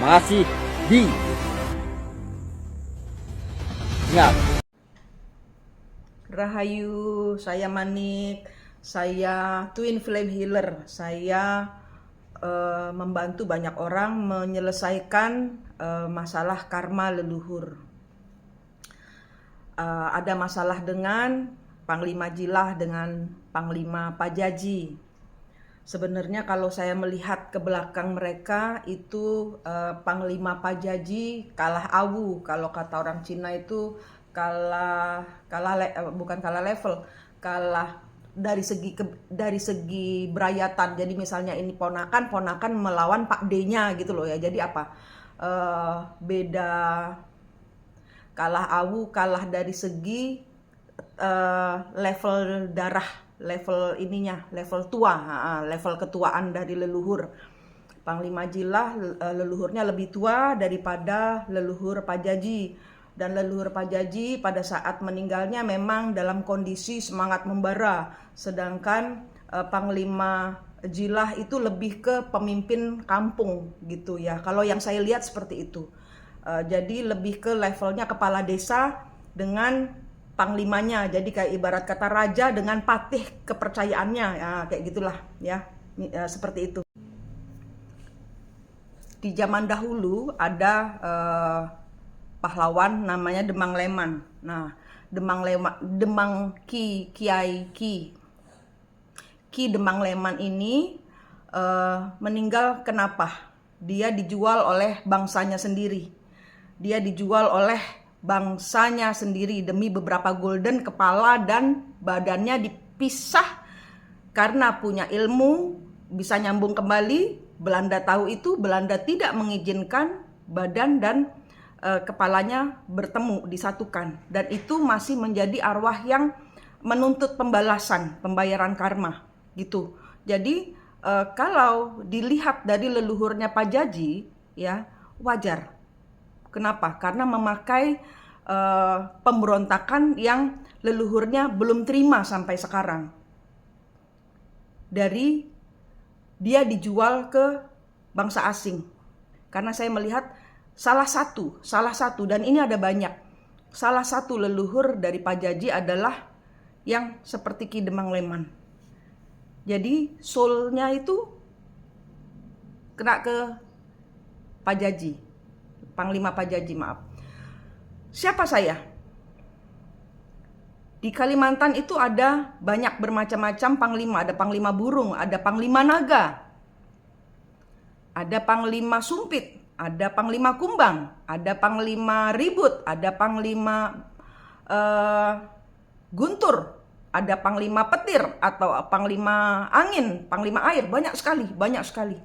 masih di ingat. Rahayu, saya Manik, saya Twin Flame Healer. Saya membantu banyak orang menyelesaikan masalah karma leluhur. Ada masalah dengan Panglima Jilah, dengan Panglima Pajaji. Sebenarnya kalau saya melihat ke belakang mereka itu Panglima Pajaji kalah awu, kalau kata orang Cina itu bukan kalah level, kalah dari segi berayatan. Jadi misalnya ini ponakan melawan Pak D-nya gitu loh ya. Jadi apa? Beda, kalah awu, kalah dari segi level darah, level ininya, level tua, level ketuaan dari leluhur. Panglima Jilah leluhurnya lebih tua daripada leluhur Pajaji. Dan leluhur Pajaji pada saat meninggalnya memang dalam kondisi semangat membara. Sedangkan Panglima Jilah itu lebih ke pemimpin kampung gitu ya. Kalau yang saya lihat seperti itu. Jadi lebih ke levelnya kepala desa dengan panglimanya. Jadi kayak ibarat kata raja dengan patih kepercayaannya. Ya, kayak gitulah ya. Seperti itu. Di zaman dahulu ada pahlawan namanya Demang Leman. Nah, Ki Demang Leman ini meninggal kenapa? Dia dijual oleh bangsanya sendiri. Dia dijual oleh bangsanya sendiri demi beberapa golden, kepala dan badannya dipisah karena punya ilmu, bisa nyambung kembali. Belanda tahu itu, Belanda tidak mengizinkan badan dan kepalanya bertemu, disatukan. Dan itu masih menjadi arwah yang menuntut pembalasan, pembayaran karma gitu. Jadi kalau dilihat dari leluhurnya Pajaji ya wajar. Kenapa? Karena memakai pemberontakan yang leluhurnya belum terima sampai sekarang. Dari dia dijual ke bangsa asing. Karena saya melihat salah satu, dan ini ada banyak. Salah satu leluhur dari Pajaji adalah yang seperti Ki Demang Leman. Jadi soul-nya itu kena ke Pajaji, Panglima Pajaji, maaf. Siapa saya? Di Kalimantan itu ada banyak bermacam-macam panglima. Ada panglima burung, ada panglima naga, ada panglima sumpit, ada panglima kumbang, ada panglima ribut, ada panglima guntur, ada panglima petir atau panglima angin, panglima air, banyak sekali.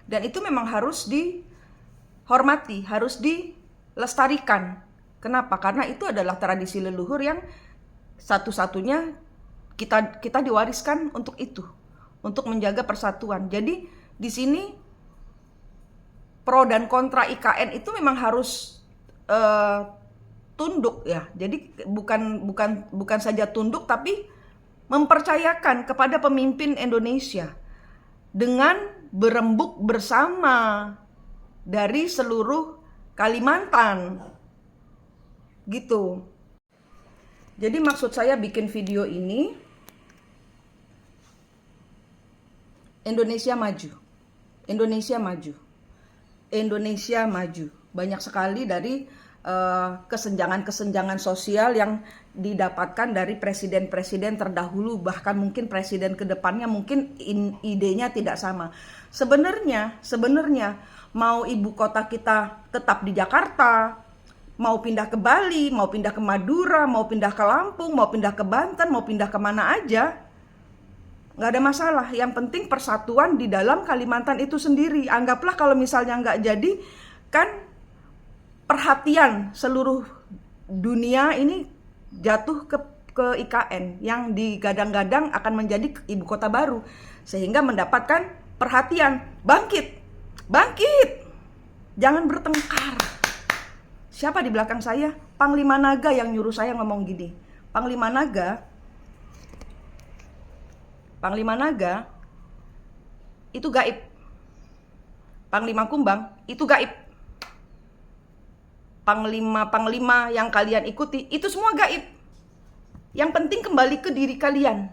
Dan itu memang harus dihormati, harus dilestarikan. Kenapa? Karena itu adalah tradisi leluhur yang satu-satunya kita diwariskan untuk itu, untuk menjaga persatuan. Jadi di sini pro dan kontra IKN itu memang harus tunduk ya. Jadi bukan saja tunduk, tapi mempercayakan kepada pemimpin Indonesia dengan berembuk bersama dari seluruh Kalimantan gitu. Jadi maksud saya bikin video ini, Indonesia maju. Indonesia maju. Indonesia maju. Banyak sekali dari kesenjangan-kesenjangan sosial yang didapatkan dari presiden-presiden terdahulu, bahkan mungkin presiden kedepannya mungkin idenya tidak sama. Sebenarnya mau ibu kota kita tetap di Jakarta, mau pindah ke Bali, mau pindah ke Madura, mau pindah ke Lampung, mau pindah ke Banten, mau pindah kemana aja, nggak ada masalah. Yang penting persatuan di dalam Kalimantan itu sendiri. Anggaplah kalau misalnya nggak jadi, kan perhatian seluruh dunia ini jatuh ke IKN yang digadang-gadang akan menjadi ibu kota baru, sehingga mendapatkan perhatian. Bangkit, jangan bertengkar. Siapa di belakang saya? Panglima Naga yang nyuruh saya ngomong gini. Panglima Naga itu gaib. Panglima Kumbang itu gaib. panglima-panglima yang kalian ikuti, itu semua gaib. Yang penting kembali ke diri kalian.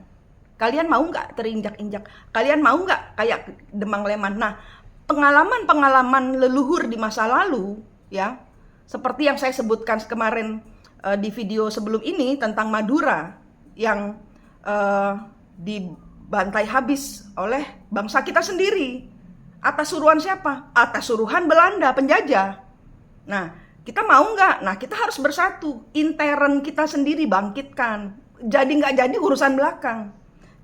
Kalian mau nggak terinjak-injak? Kalian mau nggak kayak Demang Leman? Nah, pengalaman-pengalaman leluhur di masa lalu, ya, seperti yang saya sebutkan kemarin di video sebelum ini tentang Madura yang dibantai habis oleh bangsa kita sendiri. Atas suruhan siapa? Atas suruhan Belanda, penjajah. Nah, kita mau nggak? Nah, kita harus bersatu. Intern kita sendiri bangkitkan. Jadi nggak jadi urusan belakang.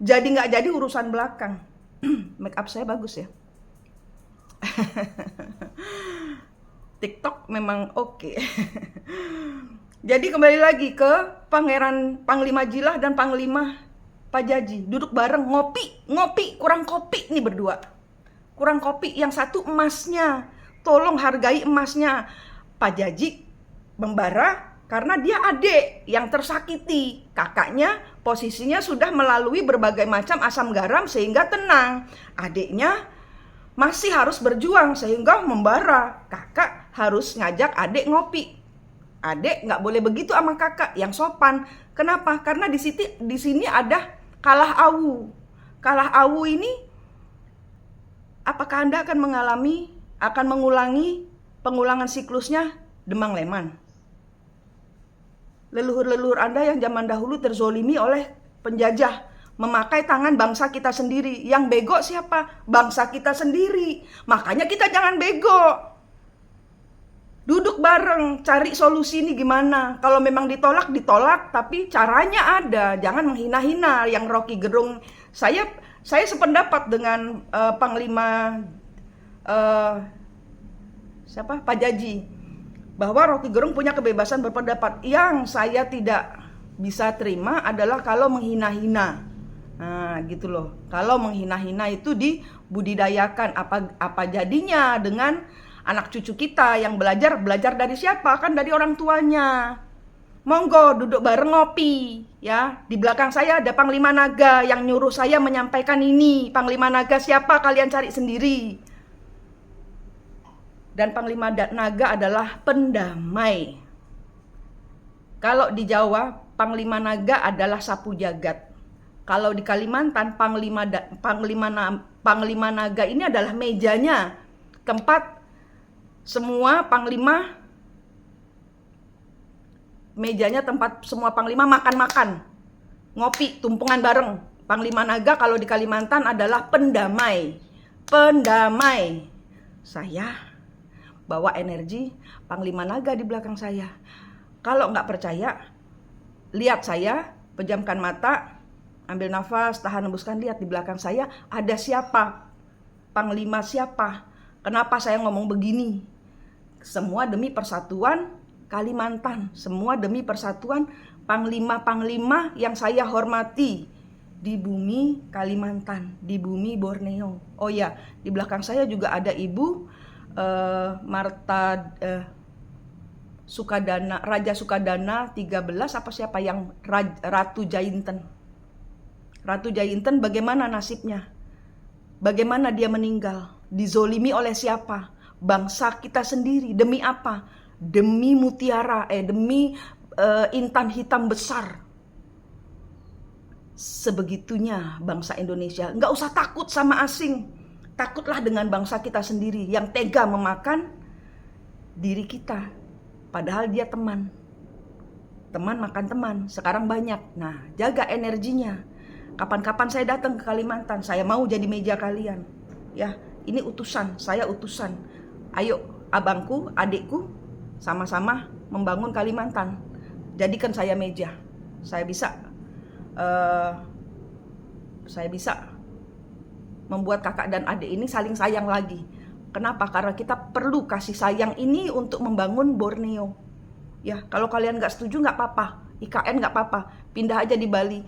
Jadi nggak jadi urusan belakang. Make up saya bagus ya. TikTok memang oke. Jadi kembali lagi ke Pangeran Panglima Jilah dan Panglima Pajaji. Duduk bareng ngopi, kurang kopi nih berdua. Kurang kopi, yang satu emasnya. Tolong hargai emasnya. Pajaji membara karena dia adik yang tersakiti. Kakaknya posisinya sudah melalui berbagai macam asam garam sehingga tenang. Adiknya masih harus berjuang sehingga membara. Kakak harus ngajak adik ngopi. Adik nggak boleh begitu sama kakak, yang sopan. Kenapa? Karena di sini ada kalah awu. Kalah awu ini, apakah Anda akan mengulangi pengulangan siklusnya Demang Leman? Leluhur-leluhur Anda yang zaman dahulu terzolimi oleh penjajah, memakai tangan bangsa kita sendiri. Yang bego siapa? Bangsa kita sendiri. Makanya kita jangan bego. Duduk bareng, cari solusi ini gimana. Kalau memang ditolak, tapi caranya ada. Jangan menghina-hina yang Rocky Gerung. Saya sependapat dengan Panglima Pajaji, bahwa Rocky Gerung punya kebebasan berpendapat. Yang saya tidak bisa terima adalah kalau menghina-hina. Nah, gitu loh. Kalau menghina-hina itu dibudidayakan. Apa jadinya dengan anak cucu kita yang belajar dari siapa? Kan dari orang tuanya. Monggo duduk bareng ngopi, ya. Di belakang saya ada Panglima Naga yang nyuruh saya menyampaikan ini. Panglima Naga siapa? Kalian cari sendiri. Dan Panglima Naga adalah pendamai. Kalau di Jawa, Panglima Naga adalah sapu jagat. Kalau di Kalimantan, Panglima Naga ini adalah mejanya, tempat semua panglima, mejanya tempat semua panglima makan-makan, ngopi, tumpungan bareng. Panglima Naga kalau di Kalimantan adalah pendamai. Saya bawa energi Panglima Naga di belakang saya. Kalau nggak percaya, lihat saya, pejamkan mata, ambil nafas, tahan, hembuskan, lihat di belakang saya ada siapa, Panglima siapa. Kenapa saya ngomong begini? Semua demi persatuan Kalimantan, semua demi persatuan panglima-panglima yang saya hormati di bumi Kalimantan, di bumi Borneo. Oh ya, di belakang saya juga ada Ibu Marta Sukadana, Raja Sukadana 13 apa siapa yang Ratu Jainten. Ratu Jainten bagaimana nasibnya? Bagaimana dia meninggal? Dizolimi oleh siapa? Bangsa kita sendiri. Demi apa? Demi mutiara, demi intan hitam besar. Sebegitunya bangsa Indonesia. Nggak usah takut sama asing. Takutlah dengan bangsa kita sendiri yang tega memakan diri kita. Padahal dia teman. Teman makan teman. Sekarang banyak. Nah, jaga energinya. Kapan-kapan saya datang ke Kalimantan, saya mau jadi meja kalian. Ya, ini utusan, saya utusan. Ayo, abangku, adikku, sama-sama membangun Kalimantan. Jadikan saya meja. Saya bisa membuat kakak dan adik ini saling sayang lagi. Kenapa? Karena kita perlu kasih sayang ini untuk membangun Borneo. Ya, kalau kalian nggak setuju nggak apa-apa. IKN nggak apa-apa, pindah aja di Bali.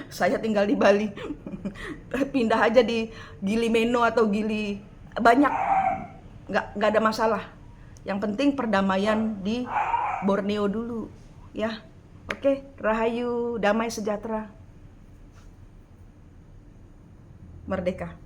Saya tinggal di Bali. Pindah aja di Gili Meno atau Gili, banyak, nggak ada masalah. Yang penting perdamaian di Borneo dulu, ya. Oke, Rahayu, damai sejahtera, merdeka.